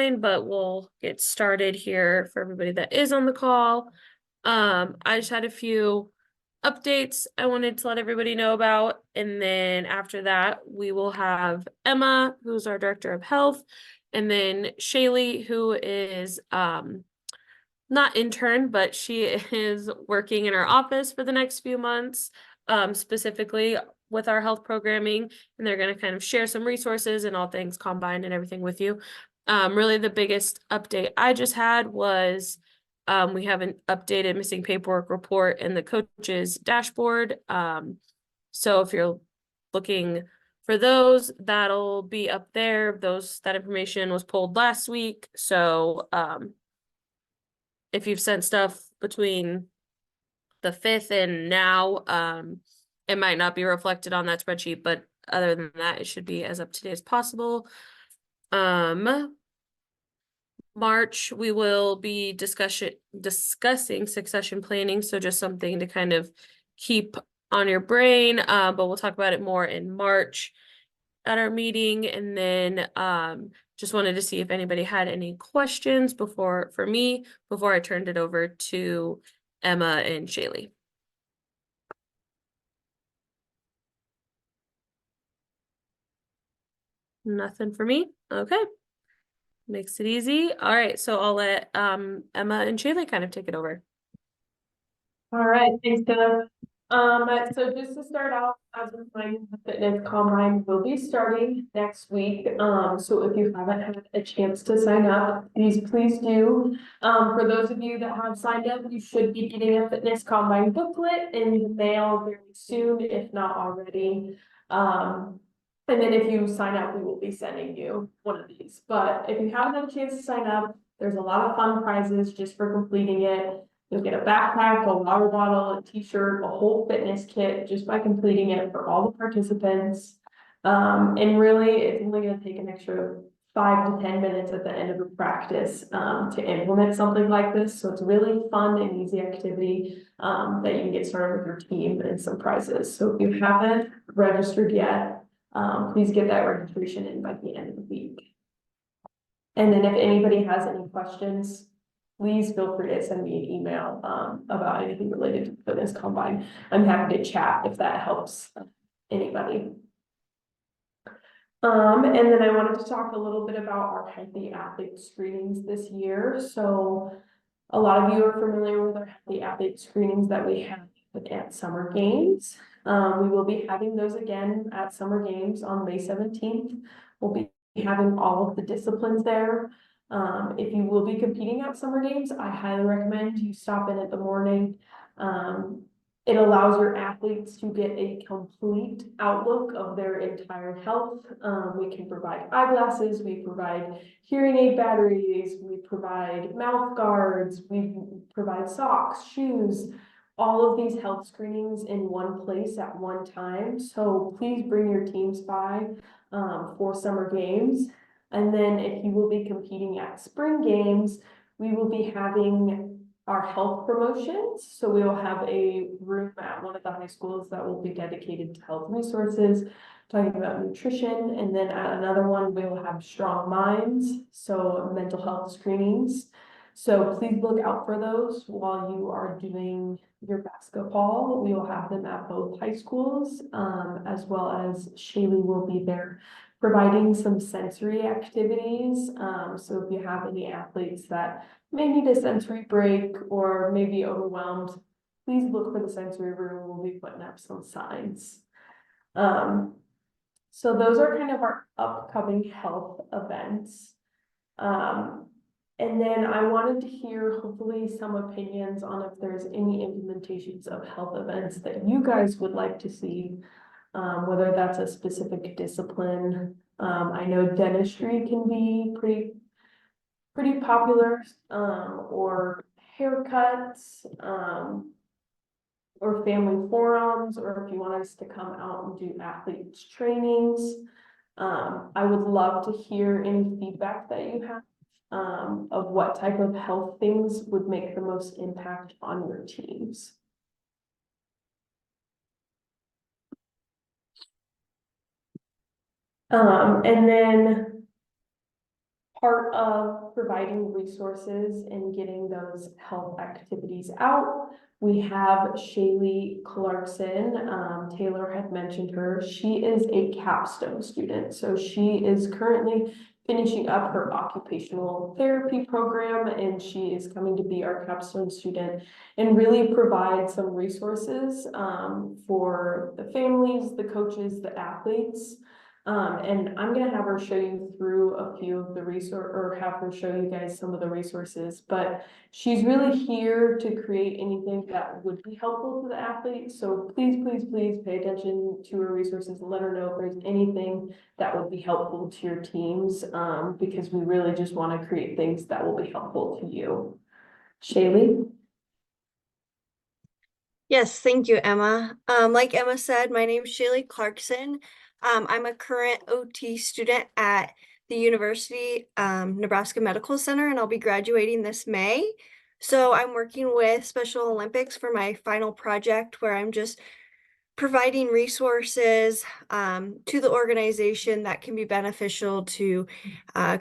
online, but we'll get started here for everybody that is on the call. I just had a few updates I wanted to let everybody know about, and then after that, we will have Emma, who's our Director of Health, and then Shayleigh, who is not intern, but she is working in our office for the next few months, specifically with our health programming, and they're going to kind of share some resources and all things combined and everything with you. Really the biggest update I just had was we have an updated missing paperwork report in the coaches dashboard. So if you're looking for those, that'll be up there. That information was pulled last week. So if you've sent stuff between the 5th and now, it might not be reflected on that spreadsheet, but other than that, it should be as up to date as possible. March, we will be discussing succession planning, so just something to kind of keep on your brain, but we'll talk about it more in March at our meeting. And then just wanted to see if anybody had any questions before I turned it over to Emma and Shayleigh. Nothing for me. Okay. Makes it easy. All right, so I'll let Emma and Shayleigh kind of take it over. All right, thanks, Deb. So just to start off, as a reminder, the fitness combine will be starting next week. So if you haven't had a chance to sign up, please do. For those of you that have signed up, you should be getting a fitness combine booklet in the mail very soon, if not already. And then if you sign up, we will be sending you one of these. But if you haven't had a chance to sign up, there's a lot of fun prizes just for completing it. You'll get a backpack, a water bottle, a t-shirt, a whole fitness kit just by completing it for all the participants. And really, it's only going to take an extra 5 to 10 minutes at the end of a practice to implement something like this. So it's a really fun and easy activity that you can get started with your team and some prizes. So if you haven't registered yet, please get that registration in by the end of the week. And then if anybody has any questions, please feel free to send me an email about anything related to the fitness combine. I'm happy to chat if that helps anybody. And then I wanted to talk a little bit about our healthy athlete screenings this year. So a lot of you are familiar with our healthy athlete screenings that we have at summer games. We will be having those again at summer games on May 17th. We'll be having all of the disciplines there. If you will be competing at summer games, I highly recommend you stop in at the morning. It allows your athletes to get a complete outlook of their entire health. We can provide eyeglasses, we provide hearing aid batteries, we provide mouth guards, we provide socks, shoes, all of these health screenings in one place at one time. So please bring your teams by for summer games. And then if you will be competing at spring games, we will be having our health promotions. So we will have a room at one of the high schools that will be dedicated to health resources, talking about nutrition. And then at another one, we will have strong minds, so mental health screenings. So please look out for those while you are doing your basketball. We will have them at both high schools, as well as Shayleigh will be there providing some sensory activities. So if you have any athletes that may need a sensory break or may be overwhelmed, please look for the sensory room. We'll be putting up some signs. So those are kind of our upcoming health events. And then I wanted to hear hopefully some opinions on if there's any implementations of health events that you guys would like to see, whether that's a specific discipline. I know dentistry can be pretty popular, or haircuts, or family forums, or if you want us to come out and do athletes trainings. I would love to hear any feedback that you have of what type of health things would make the most impact on your teams. And then part of providing resources and getting those health activities out, we have Shayleigh Clarkson. Taylor had mentioned her. She is a capstone student. So she is currently finishing up her occupational therapy program, and she is coming to be our capstone student and really provide some resources for the families, the coaches, the athletes. And I'm gonna have her show you through a few of the resource, or have her show you guys some of the resources, but she's really here to create anything that would be helpful to the athletes. So please, please, please pay attention to her resources, let her know if there's anything that would be helpful to your teams, because we really just wanna create things that will be helpful to you. Shayleigh? Yes, thank you, Emma. Like Emma said, my name is Shayleigh Clarkson. I'm a current OT student at the University Nebraska Medical Center, and I'll be graduating this May. So I'm working with Special Olympics for my final project, where I'm just providing resources to the organization that can be beneficial to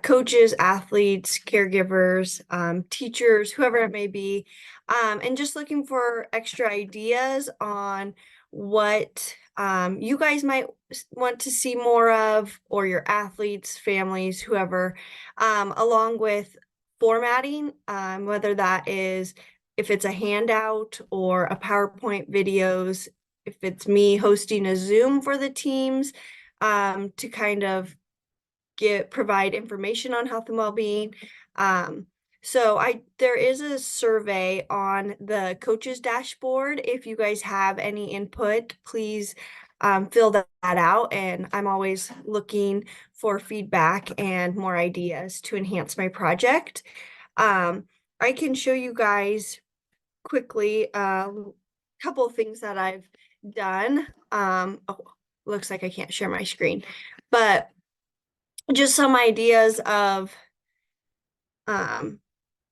coaches, athletes, caregivers, teachers, whoever it may be, and just looking for extra ideas on what you guys might want to see more of, or your athletes, families, whoever, along with formatting, whether that is if it's a handout or a PowerPoint videos, if it's me hosting a Zoom for the teams, to kind of provide information on health and well-being. So there is a survey on the coaches dashboard. If you guys have any input, please fill that out. And I'm always looking for feedback and more ideas to enhance my project. I can show you guys quickly a couple of things that I've done. Oh, looks like I can't share my screen, but just some ideas of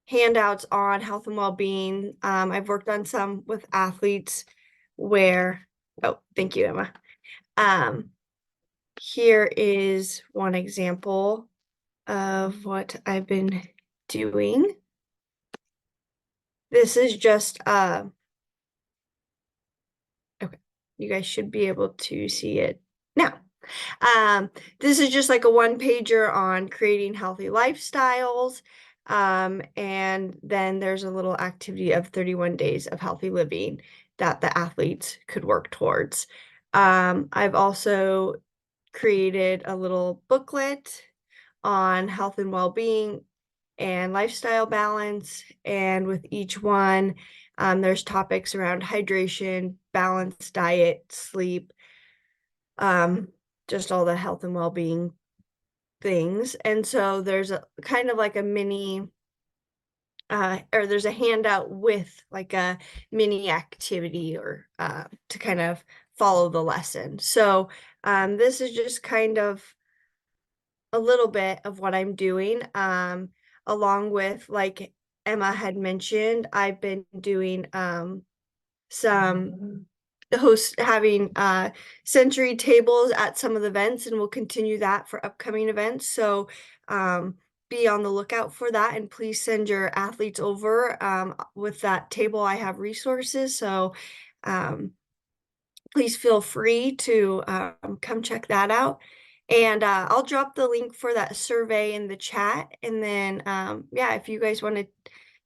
handouts on health and well-being. I've worked on some with athletes where, oh, thank you, Emma. Here is one example of what I've been doing. This is just, okay, you guys should be able to see it now. This is just like a one pager on creating healthy lifestyles. And then there's a little activity of 31 days of healthy living that the athletes could work towards. I've also created a little booklet on health and well-being and lifestyle balance. And with each one, there's topics around hydration, balanced diet, sleep, just all the health and well-being things. And so there's a kind of like a mini or there's a handout with like a mini activity or to kind of follow the lesson. So this is just kind of a little bit of what I'm doing, along with, like Emma had mentioned, I've been doing some having sensory tables at some of the events, and we'll continue that for upcoming events. So be on the lookout for that, and please send your athletes over. With that table, I have resources, so please feel free to come check that out. And I'll drop the link for that survey in the chat. And then, yeah, if you guys want to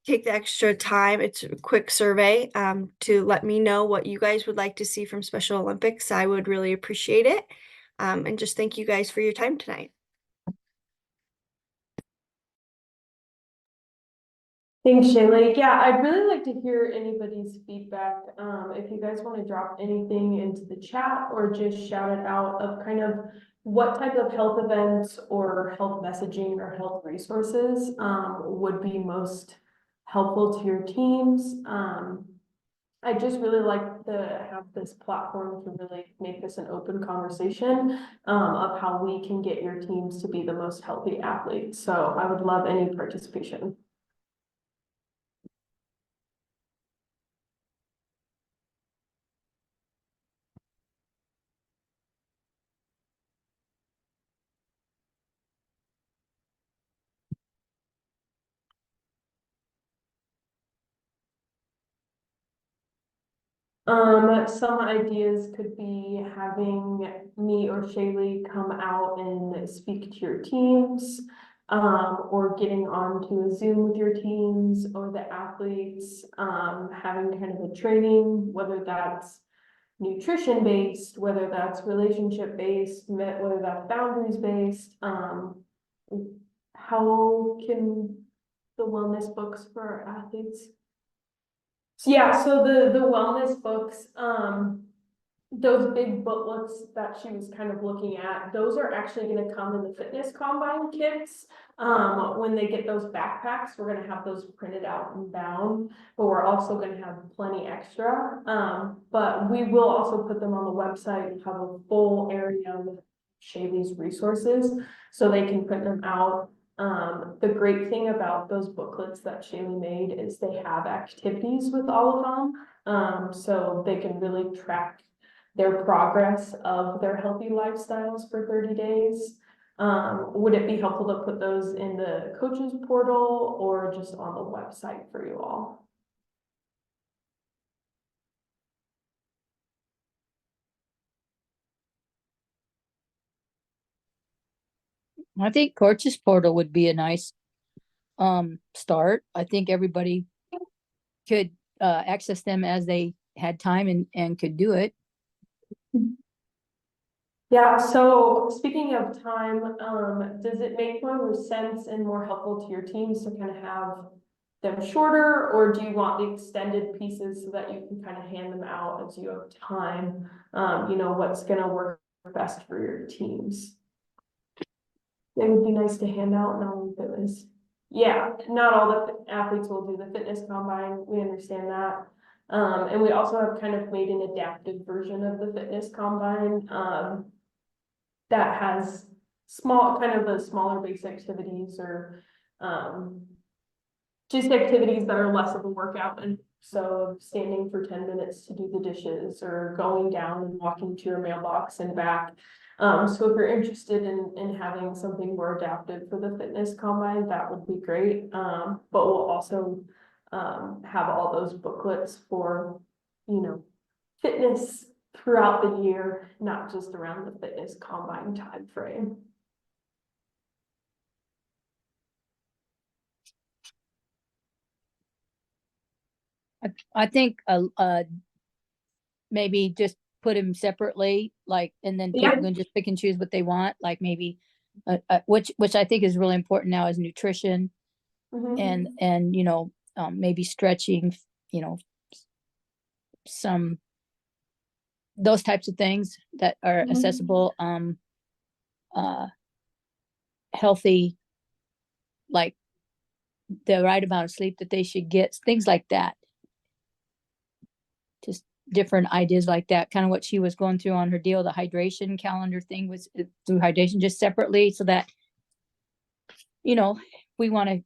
take the extra time, it's a quick survey to let me know what you guys would like to see from Special Olympics. I would really appreciate it. And just thank you guys for your time tonight. Thanks, Shayleigh. Yeah, I'd really like to hear anybody's feedback. If you guys want to drop anything into the chat or just shout it out of kind of what type of health events or health messaging or health resources would be most helpful to your teams. I just really like to have this platform to really make this an open conversation of how we can get your teams to be the most healthy athletes. So I would love any participation. Some ideas could be having me or Shayleigh come out and speak to your teams. Or getting onto a Zoom with your teams or the athletes, having kind of a training, whether that's nutrition based, whether that's relationship based, whether that's boundaries based. How can the wellness books for our athletes? So yeah, so the wellness books, those big booklets that she was kind of looking at, those are actually gonna come in the fitness combine kits. When they get those backpacks, we're gonna have those printed out and bound, but we're also gonna have plenty extra. But we will also put them on the website and have a full area with Shayleigh's resources, so they can print them out. The great thing about those booklets that Shayleigh made is they have activities with all of them. So they can really track their progress of their healthy lifestyles for 30 days. Would it be helpful to put those in the coaches portal or just on the website for you all? I think coaches portal would be a nice start. I think everybody could access them as they had time and could do it. Yeah, so speaking of time, does it make more sense and more helpful to your teams to kind of have them shorter, or do you want the extended pieces so that you can kind of hand them out as you have time? What's gonna work best for your teams? It would be nice to hand out, not only fitness. Yeah, not all the athletes will do the fitness combine, we understand that. And we also have kind of made an adapted version of the fitness combine, that has kind of the smaller base activities or, just activities that are less of a workout, and so standing for 10 minutes to do the dishes or going down and walking to your mailbox and back. So if you're interested in having something more adaptive for the fitness combine, that would be great. But we'll also have all those booklets for, fitness throughout the year, not just around the fitness combine time frame. I think maybe just put them separately, like, and then Yeah. people can just pick and choose what they want. Like maybe, which I think is really important now is nutrition Mhm. and maybe stretching, you know, some those types of things that are Mhm. accessible. Healthy, like the right amount of sleep that they should get, things like that. Just different ideas like that, kind of what she was going through on her deal. The hydration calendar thing was through hydration just separately, so that we want to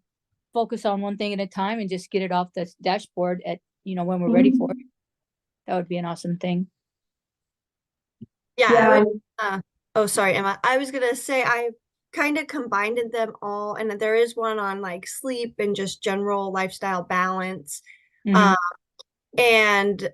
focus on one thing at a time and just get it off the dashboard at when we're ready for it. That would be an awesome thing. Yeah, I Yeah. would, oh, sorry, Emma. I was gonna say I kind of combined them all, and there is one on like sleep and just general lifestyle balance. Mhm. And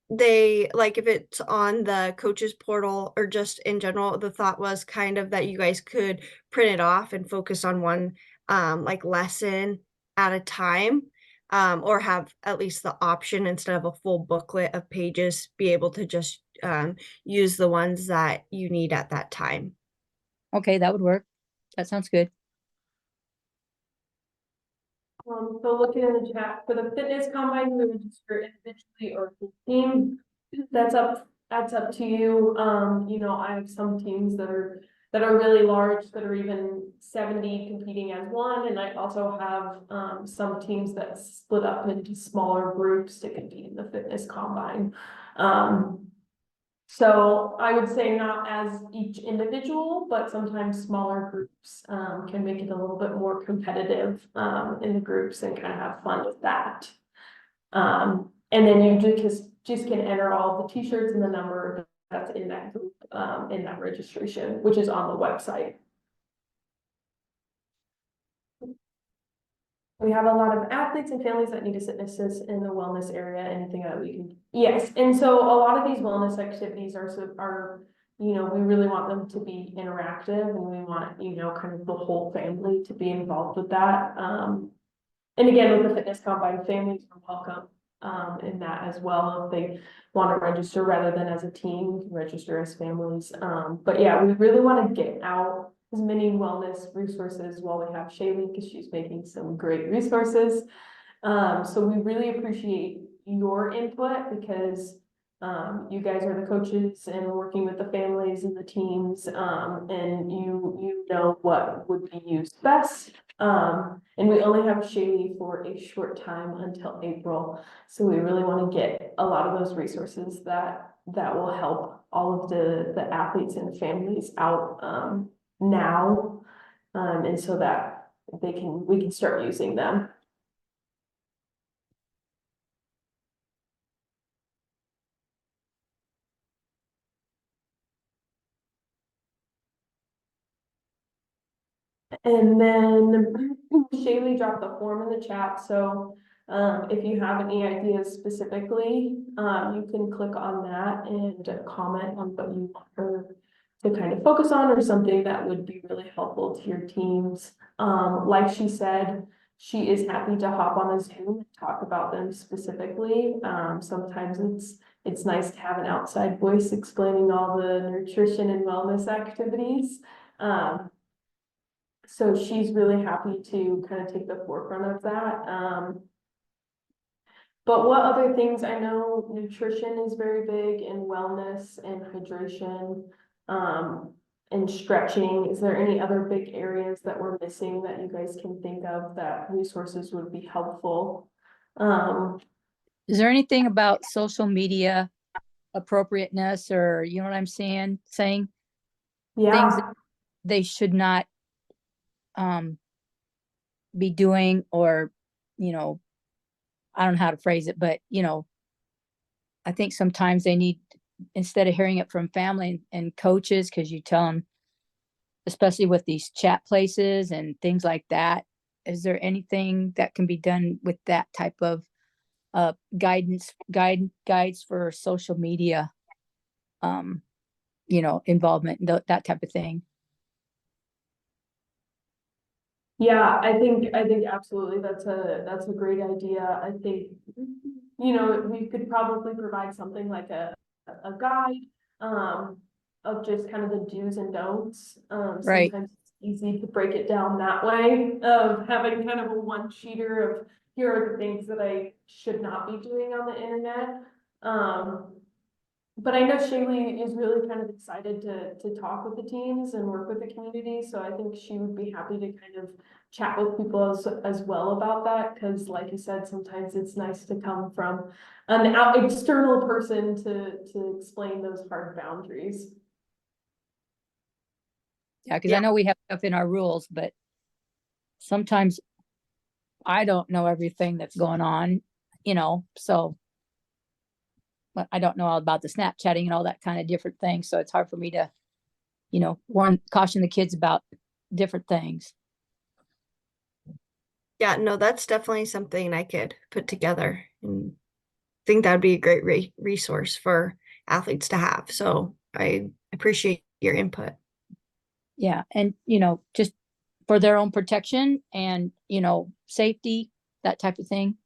they like if it's on the coaches portal or just in general, the thought was kind of that you guys could print it off and focus on one like lesson at a time, or have at least the option instead of a full booklet of pages, be able to just use the ones that you need at that time. Okay, that would work. That sounds good. So looking in the chat for the fitness combine, we register individually or as a team. That's up to you. I have some teams that are really large, that are even 70 competing as one, and I also have some teams that split up into smaller groups to compete in the fitness combine. So I would say not as each individual, but sometimes smaller groups can make it a little bit more competitive in the groups and kind of have fun with that. And then you just can enter all the t-shirts and the number that's in that group, in that registration, which is on the website. We have a lot of athletes and families that need assist in the wellness area, anything that we can, yes, and so a lot of these wellness activities are, you know, we really want them to be interactive and we want, you know, kind of the whole family to be involved with that. And again, with the fitness combined, families are welcome, in that as well, if they want to register rather than as a team, we can register as families. But yeah, we really want to get out as many wellness resources while we have Shayleigh, because she's making some great resources. So we really appreciate your input because you guys are the coaches and working with the families and the teams, and you know what would be used best. And we only have Shayleigh for a short time until April, so we really want to get a lot of those resources that will help all of the athletes and families out now, and so that we can start using them. And then Shayleigh dropped the form in the chat, so if you have any ideas specifically, you can click on that and comment on what you want her to kind of focus on or something that would be really helpful to your teams. Like she said, she is happy to hop on a Zoom and talk about them specifically. Sometimes it's nice to have an outside voice explaining all the nutrition and wellness activities. So she's really happy to kind of take the forefront of that. But what other things, I know nutrition is very big and wellness and hydration, and stretching. Is there any other big areas that we're missing that you guys can think of that resources would be helpful? Is there anything about social media appropriateness, or you know what I'm saying? Things Yeah, that they should not be doing, or you know, I don't know how to phrase it, but you know, I think sometimes they need, instead of hearing it from family and coaches, because you tell them, especially with these chat places and things like that, is there anything that can be done with that type of guides for social media, you know, involvement, that type of thing? yeah, I think absolutely that's a great idea. I think, you know, we could probably provide something like a guide, of just kind of the do's and don'ts. Right. Sometimes it's easy to break it down that way, of having kind of a one sheeter of here are the things that I should not be doing on the internet. But I know Shayleigh is really kind of excited to talk with the teams and work with the community, so I think she would be happy to kind of chat with people as well about that, because like you said, sometimes it's nice to come from an external person to explain those hard boundaries. Yeah, because I know we have stuff in our rules, but sometimes I don't know everything that's going on, you know, so but I don't know all about the Snapchatting and all that kind of different things. So it's hard for me to, you know, caution the kids about different things. Yeah, no, that's definitely something I could put together and think that would be a great resource for athletes to have. So I appreciate your input. Yeah. And, you know, just for their own protection and, you know, safety, that type of thing.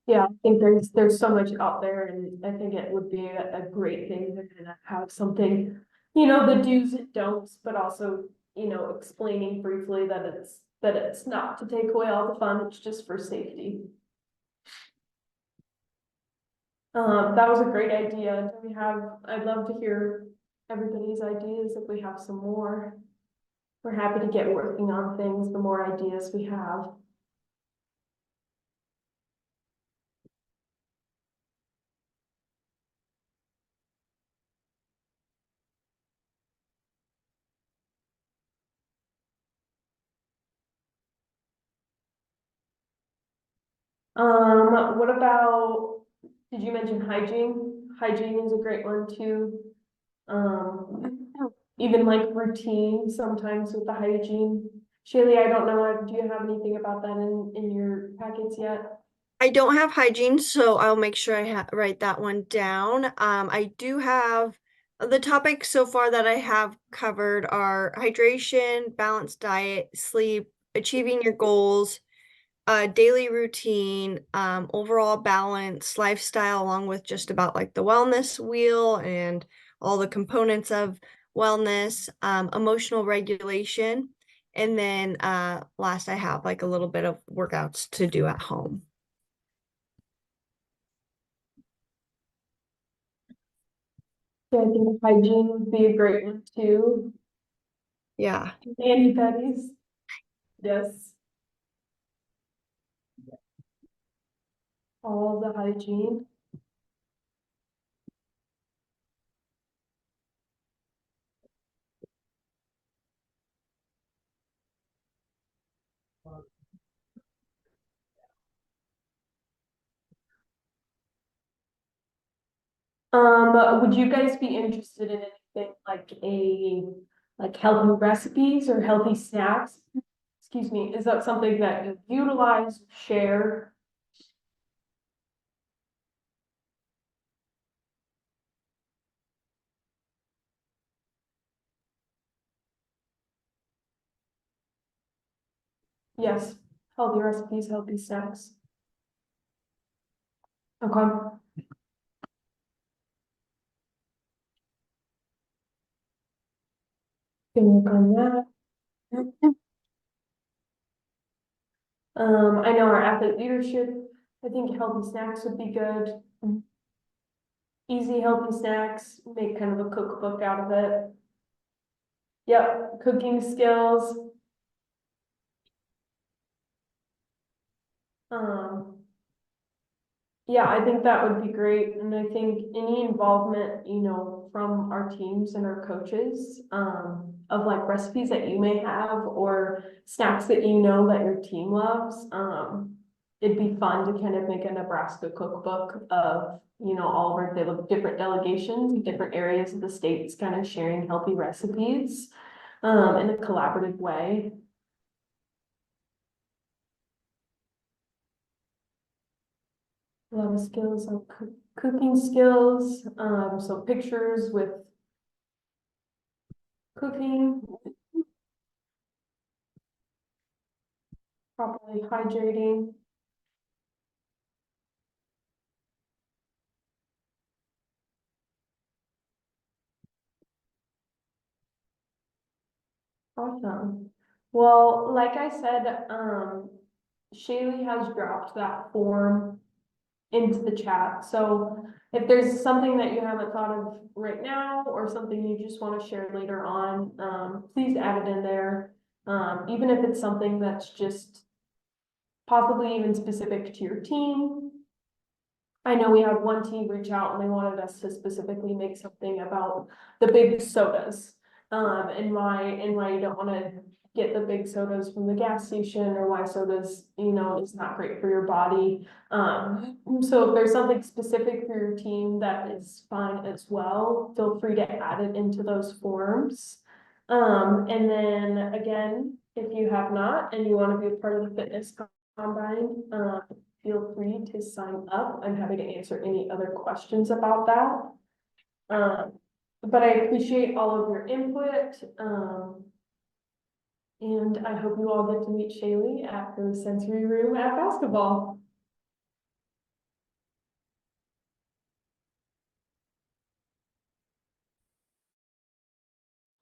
Yeah, I think there's so much out there, and I think it would be a great thing to kind of have something, you know, the do's and don'ts, but also, you know, explaining briefly that it's not to take away all the fun, it's just for safety. That was a great idea. I'd love to hear everybody's ideas if we have some more. We're happy to get working on things, the more ideas we have. What about, did you mention hygiene? Hygiene is a great one too. even like routine sometimes with the hygiene. Shayleigh, I don't know, do you have anything about that in your packets yet? I don't have hygiene, so I'll make sure I write that one down. I do have the topics so far that I have covered are hydration, balanced diet, sleep, achieving your goals, daily routine, overall balance, lifestyle, along with just about like the wellness wheel and all the components of wellness, emotional regulation. And then last I have like a little bit of workouts to do at home. Yeah, I think hygiene would be a great one too. Yeah. Mani-pedis. Yes. All the hygiene. Would you guys be interested in anything like healthy recipes or healthy snacks? Excuse me, is that something that you utilize, share? Yes, healthy recipes, healthy snacks. Okay. Can work on that. I know our athlete leadership, I think healthy snacks would be good. Easy healthy snacks, make kind of a cookbook out of it. Yep, cooking skills. Um, yeah, I think that would be great, and I think any involvement, from our teams and our coaches, of like recipes that you may have or snacks that you know that your team loves, it'd be fun to kind of make a Nebraska cookbook of, all of our different delegations in different areas of the states, kind of sharing healthy recipes, in a collaborative way. A lot of skills like cooking skills, so pictures with cooking, properly hydrating. Awesome. Well, like I said, Shayleigh has dropped that form into the chat. So if there's something that you haven't thought of right now or something you just want to share later on, please add it in there. Even if it's something that's just possibly even specific to your team. I know we had one team reach out and they wanted us to specifically make something about the big sodas. And why you don't wanna get the big sodas from the gas station, or why sodas, is not great for your body. So if there's something specific for your team, that is fine as well. Feel free to add it into those forms. And then again, if you have not and you wanna be a part of the fitness combine, feel free to sign up. I'm happy to answer any other questions about that. But I appreciate all of your input. And I hope you all get to meet Shayleigh at the sensory room at basketball.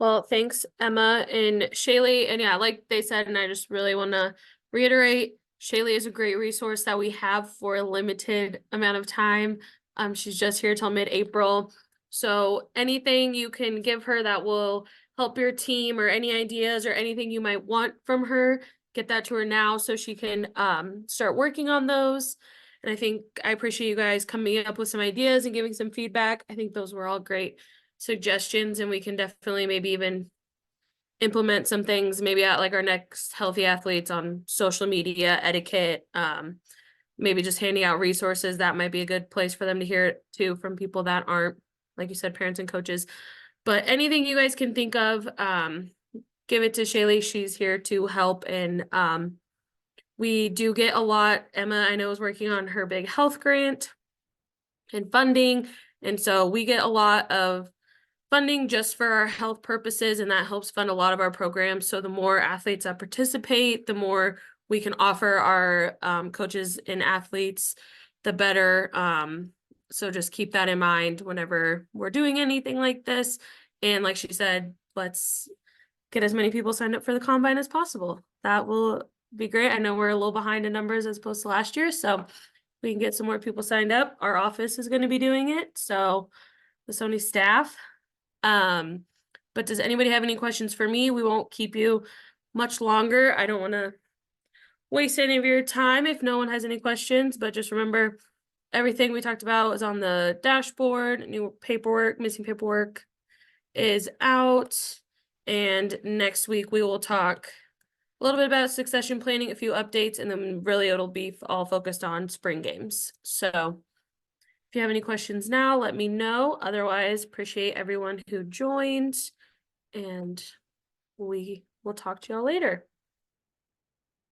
Well, thanks, Emma and Shayleigh. And yeah, like they said, and I just really want to reiterate, Shayleigh is a great resource that we have for a limited amount of time. She's just here till mid-April. So anything you can give her that will help your team, or any ideas or anything you might want from her, get that to her now so she can start working on those. And I appreciate you guys coming up with some ideas and giving some feedback. I think those were all great suggestions, and we can definitely maybe even implement some things maybe at like our next healthy athletes on social media etiquette, maybe just handing out resources. That might be a good place for them to hear it too, from people that aren't, like you said, parents and coaches. But anything you guys can think of, give it to Shayleigh. She's here to help. And we do get a lot. Emma, I know, is working on her big health grant and funding. And so we get a lot of funding just for our health purposes, and that helps fund a lot of our programs. So the more athletes that participate, the more we can offer our coaches and athletes, the better. So just keep that in mind whenever we're doing anything like this. And like she said, let's get as many people signed up for the combine as possible. That will be great. I know we're a little behind in numbers as opposed to last year, so we can get some more people signed up. Our office is going to be doing it, so the Sony staff. But does anybody have any questions for me? We won't keep you much longer. I don't want to waste any of your time if no one has any questions, but just remember everything we talked about is on the dashboard. New paperwork, missing paperwork is out. And next week we will talk a little bit about succession planning, a few updates, and then really it'll be all focused on spring games. So if you have any questions now, let me know. Otherwise, appreciate everyone who joined, and we will talk to y'all later.